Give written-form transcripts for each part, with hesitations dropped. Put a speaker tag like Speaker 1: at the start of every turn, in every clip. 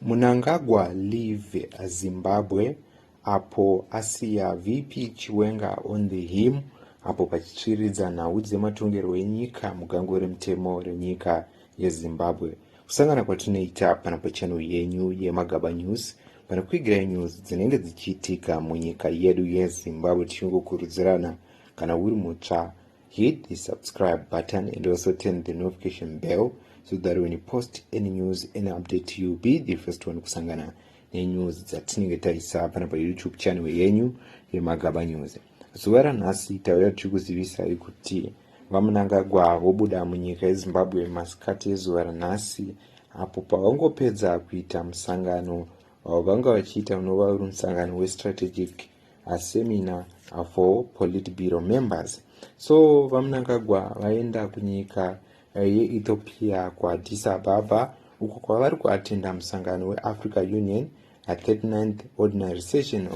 Speaker 1: Mnangagwa leave Zimbabwe apo asiya VP Chiwenga on the Helm apo pachichiridza nhau dzematongerwo enyika mugango remutemo renyika yeZimbabwe. Kusangana kwatinoita pana pachannel yenyu yeMagaba News pana kuigirai news dzinenge dzichiitika munyika yedu yeZimbabwe, tichingokurudzirana kana uri mutsva hit the subscribe button and also turn the notification bell so that when you post any news, any update, you'll be the first one kusangana nenews dzatinenge taisa pana paYouTube channel yenyu yeMagaba News. Zuva ranhasi tauya tichikuzivisai kuti vaMnangagwa vobuda munyika yeZimbabwe masikati ezuva ranhasi apo pavangopedza kuita musangano vanga vachiita unova uri musangano westrategic seminar for politburo members. So vaMnangagwa vaenda kunyika yeEthiopia kuAddis Ababa uko kwavari kuatenda musangano weAfrica Union 39th ordinary session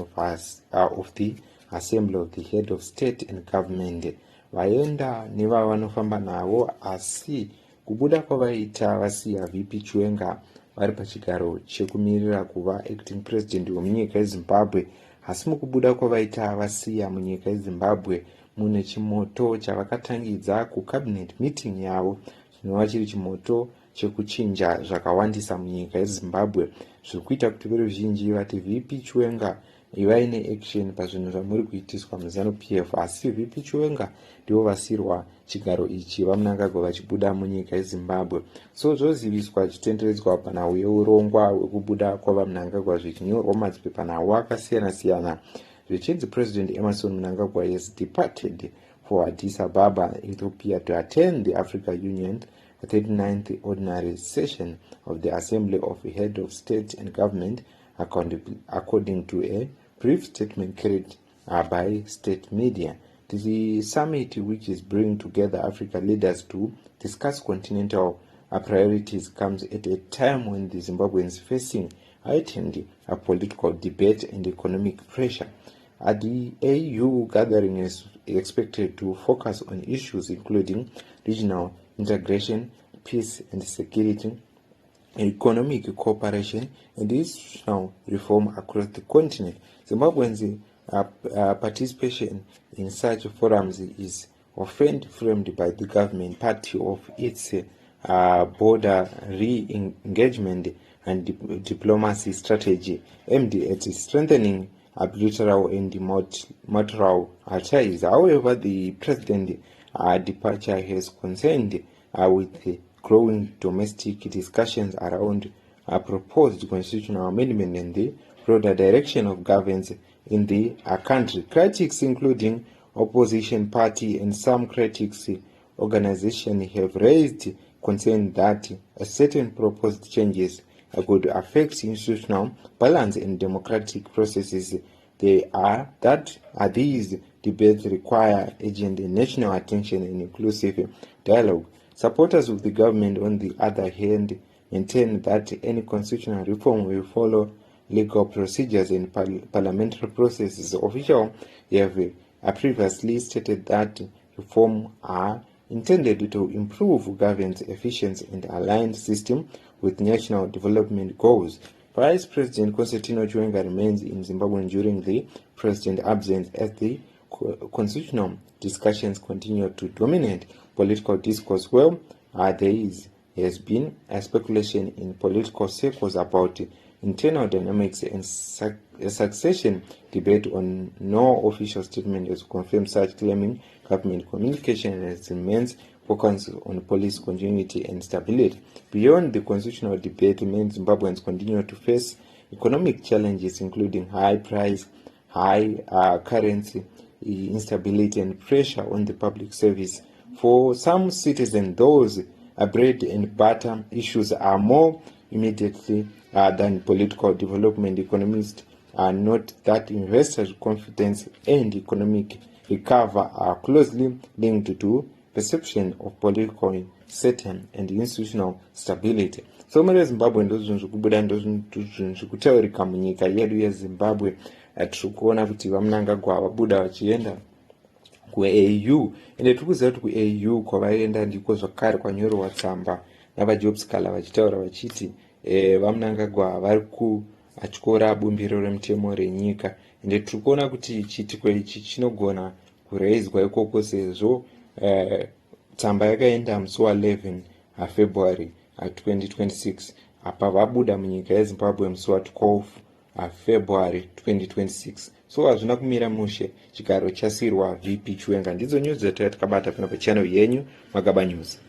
Speaker 1: of the Assembly of the Head of State and Government. Vaenda nevavanofamba navo, asi kubuda kwavaita vasiya VP Chiwenga vari pachigaro chekumirira kuva acting president wemunyika yeZimbabwe. Asi mukubuda kwavaita vasiya munyika yeZimbabwe mune chimoto chavakatangidza kucabinet meeting yavo, chinova chiri chimoto chekuchinja zvakawandisa munyika yeZimbabwe. Zviri kuita kuti veruzhinji vati VP Chiwenga ivaine action pazvinhu zvamuri kuitiswa muZANUPF, asi VP Chiwenga ndivo vasirwa chigaro ichi vaMnangagwa vachibuda munyika yeZimbabwe. So zvoziviswa zvichitenderedzwa panhau yeurongwa hwekubuda kwavaMnangagwa zvichinyorwa mumadzipepa nhau akasiyana-siyana zvichinzi President Emmerson Mnangagwa has departed for Addis Ababa, Ethiopia to attend the Africa Union 39th ordinary session of the Assembly of the Head of State and Government, according to a brief statement carried by state media. The summit, which is bringing together Africa leaders to discuss continental priorities, comes at a time when the Zimbabweans facing heightened political debate and economic pressure. The AU gathering is expected to focus on issues including regional integration, peace and security, economic cooperation, and institutional reform across the continent. Zimbabweans' participation in such forums is often framed by the government party of its border re-engagement and diplomacy strategy aimed at strengthening bilateral and multilateral ties. However, the president's departure has concerned with the growing domestic discussions around a proposed constitutional amendment and the broader direction of governance in the country. Critics, including opposition party and some critics organizations, have raised concern that certain proposed changes could affect institutional balance and democratic processes. These debates require urgent national attention and inclusive dialogue. Supporters of the government, on the other hand, maintain that any constitutional reform will follow legal procedures and parliamentary processes. Officials have previously stated that reforms are intended to improve governance efficiency and align the system with national development goals. Vice President Constantino Chiwenga remains in Zimbabwe during the president's absence as the constitutional discussions continue to dominate political discourse. Well, there has been a speculation in political circles about internal dynamics and a succession debate on no official statement has confirmed such, claiming government communication has remains focused on policy continuity and stability. Beyond the constitutional debate, many Zimbabweans continue to face economic challenges, including high price, high currency, instability, and pressure on the public service. For some citizens, those bread and butter issues are more immediately than political development. Economists note that investors' confidence and economic recovery are closely linked to perception of political certain and institutional stability. So muri Zimbabwe ndozvinhu zvikubuda ndozvinhu zvekutaurika munyika yedu yeZimbabwe. Tiri kuona kuti vaMnangagwa vabuda vachienda kuAU, ende tiri kuziva kuti kuAU kwavaenda ndiko zvakare kwanyorwa tsamba navaJobs Kala vachitaura vachiti vaMnangagwa vari kuatyora bumbiro remutemo renyika, ende tiri kuona kuti chiitiko ichi chinogona kuraiswa ikoko sezvo tsamba yakaenda musi wa11 February 2026 apa vabuda munyika yeZimbabwe musi wa12 February 2026. So hazvina kumira mushe, chigaro chasirwa VP Chiwenga. Ndidzo news dzatakabata pano pachannel yenyu Magaba News.